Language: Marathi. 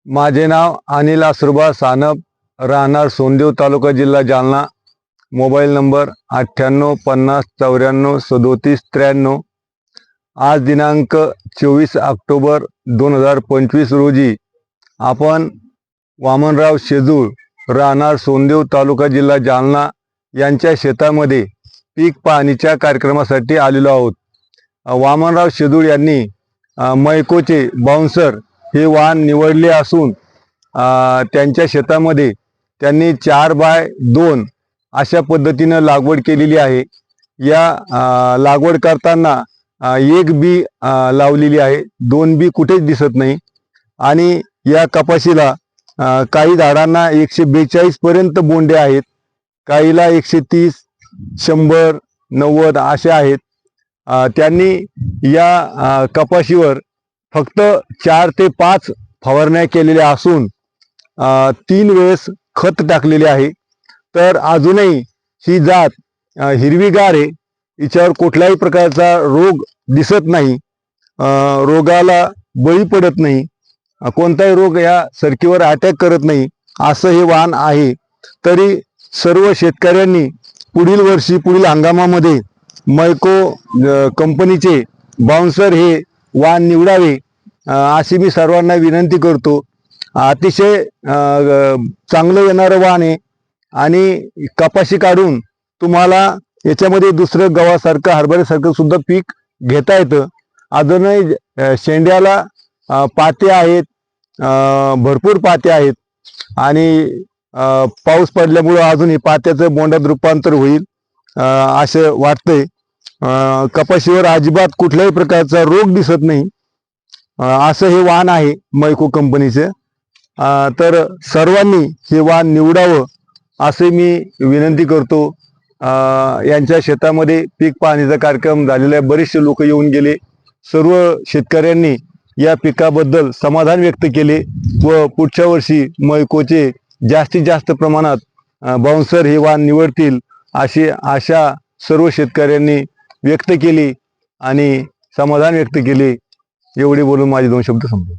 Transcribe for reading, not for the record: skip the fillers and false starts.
माझे नाव अनिल आसुरबा सानप, राहणार सोनदेव तालुका जिल्हा जालना। Mobile number 9850943793। आज दिनांक 24 ऑक्टोबर 2025 रोजी आपण वामनराव शेजूळ, राहणार सोनदेव तालुका जिल्हा जालना यांच्या शेतामध्ये पीक पाहणीच्या कार्यक्रमासाठी आलेलो आहोत। वामनराव शेजूळ यांनी मैकोचे बाउन्सर हे वाहन निवडले असून त्यांच्या शेतामध्ये त्यांनी 4x2 अशा पद्धतीने लागवड केलेली आहे। या लागवड करताना एक बी लावलेली आहे, 2 बी कुठेच दिसत नाही। आणि या कपाशीला काही झाडांना 142 पर्यंत बोंडे आहेत, काहीला 130, 100, 90 असे आहेत। त्यांनी या कपाशीवर फक्त 4 ते 5 फवारण्या केलेल्या असून 3 वेळेस खत टाकलेले आहे। तर अजूनही ही जात हिरवीगार आहे, हिच्यावर कुठल्याही प्रकारचा रोग दिसत नाही, रोगाला बळी पडत नाही, कोणताही रोग या सरकीवर अटॅक करत नाही असं हे वाहन आहे। तरी सर्व शेतकऱ्यांनी पुढील वर्षी पुढील हंगामामध्ये मैको कंपनीचे बाउन्सर हे वाहन निवडावे अशी मी सर्वांना विनंती करतो। अतिशय चांगलं येणारं वाहन आहे आणि कपाशी काढून तुम्हाला याच्यामध्ये दुसरं गव्हासारखं हरभऱ्यासारखं सुद्धा पीक घेता येतं। अजूनही शेंड्याला पाते आहेत, भरपूर पाते आहेत आणि पाऊस पडल्यामुळं अजून हे पात्याचं बोंडात रूपांतर होईल असं वाटतंय। कपाशीवर अजिबात कुठल्याही प्रकारचा रोग दिसत नाही असं हे वाहन आहे मैको कंपनीचे। तर सर्वांनी हे वाहन निवडावं असे मी विनंती करतो। यांच्या शेतामध्ये पीक पाहणीचा कार्यक्रम झालेला आहे, बरेचसे लोक येऊन गेले। सर्व शेतकऱ्यांनी या पिकाबद्दल समाधान व्यक्त केले व पुढच्या वर्षी मैकोचे जास्तीत जास्त प्रमाणात बाउन्सर हे वाहन निवडतील अशी आशा सर्व शेतकऱ्यांनी व्यक्त केली आणि समाधान व्यक्त केले। एवढे बोलून माझे 2 शब्द संपले।